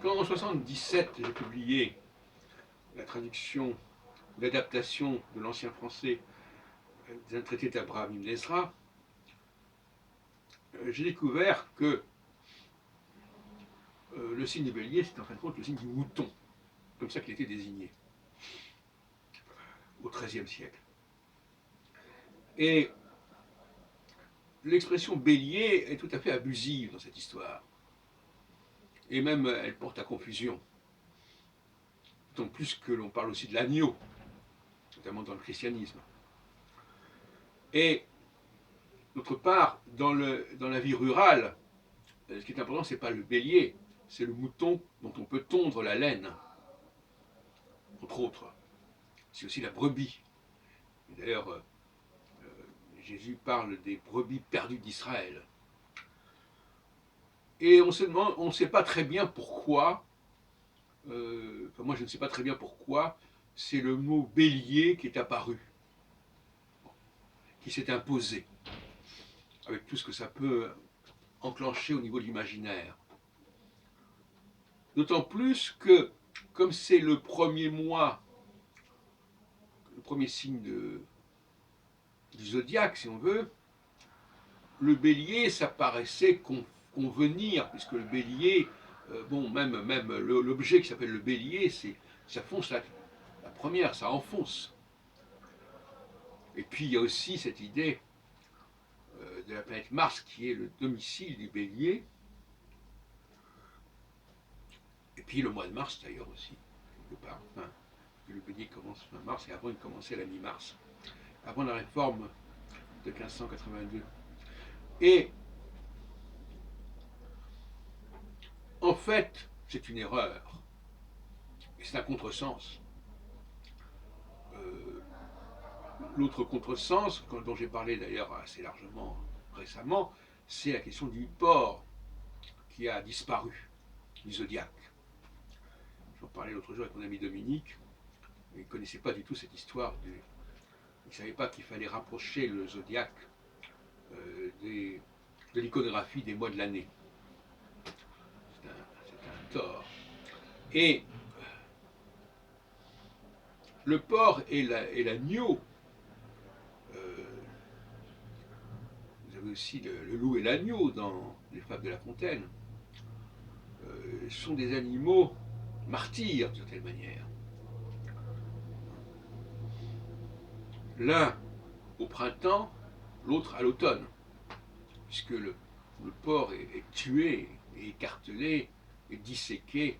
Quand en 1977, j'ai publié la traduction, l'adaptation de l'ancien français d'un traité d'Abraham Ibn Ezra, j'ai découvert que le signe du bélier, c'est en fin de compte le signe du mouton, comme ça qu'il était désigné au XIIIe siècle. Et l'expression bélier est tout à fait abusive dans cette histoire. Et même, elle porte à confusion. D'autant plus que l'on parle aussi de l'agneau, notamment dans le christianisme. Et d'autre part, dans la vie rurale, ce qui est important, ce n'est pas le bélier, c'est le mouton dont on peut tondre la laine, entre autres. C'est aussi la brebis. D'ailleurs, Jésus parle des brebis perdues d'Israël. Et on se demande, on ne sait pas très bien pourquoi, enfin moi je ne sais pas très bien pourquoi, c'est le mot bélier qui est apparu, qui s'est imposé, avec tout ce que ça peut enclencher au niveau de l'imaginaire. D'autant plus que, comme c'est le premier mois, le premier signe du zodiaque, si on veut, le bélier, ça paraissait convenir, puisque le bélier, bon, même l'objet qui s'appelle le bélier, ça fonce la première, ça enfonce. Et puis il y a aussi cette idée de la planète Mars qui est le domicile du bélier. Et puis le mois de mars d'ailleurs aussi, quelque part. Enfin, le bélier commence fin mars et avant il commençait la mi-mars, avant la réforme de 1582. Et en fait, c'est une erreur. Et c'est un contresens. Euh, L'autre contresens, dont j'ai parlé d'ailleurs assez largement récemment, c'est la question du porc qui a disparu du zodiaque. J'en parlais l'autre jour avec mon ami Dominique. Il ne connaissait pas du tout cette histoire. Il ne savait pas qu'il fallait rapprocher le zodiaque de l'iconographie des mois de l'année. C'est un tort. Et le porc et l'agneau, vous avez aussi le loup et l'agneau dans les fables de La Fontaine, sont des animaux martyrs d'une certaine manière. L'un au printemps, l'autre à l'automne, puisque le porc est tué et écartelé et disséqué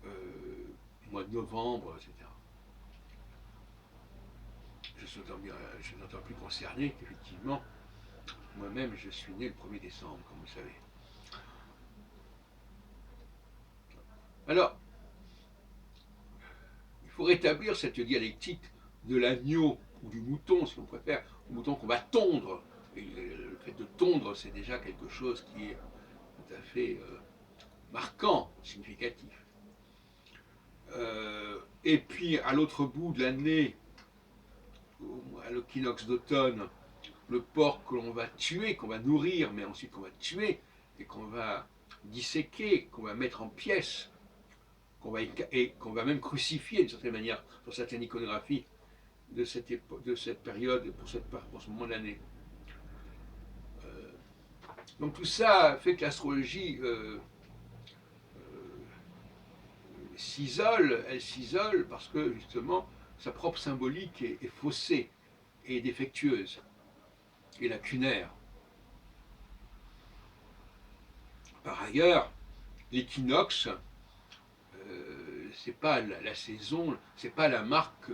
au mois de novembre, etc. Je suis d'autant plus concerné qu'effectivement, moi-même, je suis né le 1er décembre, comme vous savez. Alors, il faut rétablir cette dialectique de l'agneau ou du mouton, si on préfère, le mouton qu'on va tondre. Et le fait de tondre, c'est déjà quelque chose qui est tout à fait marquant, significatif. Et puis, à l'autre bout de l'année, à l'équinoxe d'automne, le porc que l'on va tuer, qu'on va nourrir, mais ensuite qu'on va tuer, et qu'on va disséquer, qu'on va mettre en pièces, et qu'on va même crucifier d'une certaine manière sur certaines iconographies de cette période, pour ce moment de l'année. Donc tout ça fait que l'astrologie elle s'isole parce que justement sa propre symbolique est faussée et défectueuse et lacunaire. Par ailleurs, l'équinoxe, c'est pas la saison, c'est pas la marque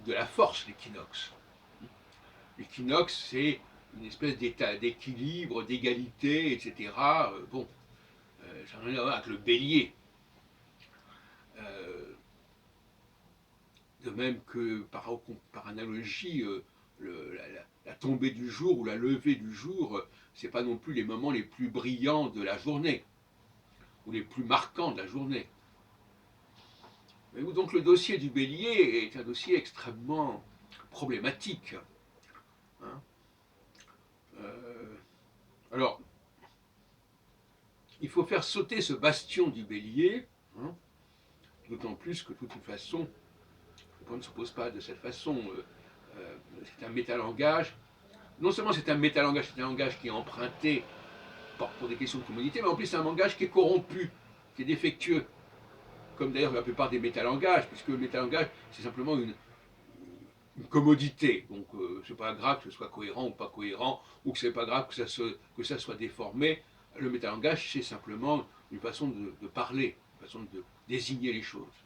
de la force, l'équinoxe. L'équinoxe, c'est une espèce d'état d'équilibre, d'égalité, etc. Bon, ça n'a rien à voir avec le bélier. De même que, par analogie, la tombée du jour ou la levée du jour, c'est pas non plus les moments les plus brillants de la journée, ou les plus marquants de la journée. Donc le dossier du bélier est un dossier extrêmement problématique. Hein. Alors, il faut faire sauter ce bastion du bélier, hein, d'autant plus que de toute façon, le point ne s'oppose pas de cette façon. C'est un métalangage. Non seulement c'est un métalangage, c'est un langage qui est emprunté pour des questions de commodité, mais en plus c'est un langage qui est corrompu, qui est défectueux. Comme d'ailleurs la plupart des métalangages, puisque le métalangage, c'est simplement une commodité. Donc c'est pas grave que ce soit cohérent ou pas cohérent, ou que c'est pas grave que ça soit déformé. Le métalangage, c'est simplement une façon de parler, une façon de désigner les choses.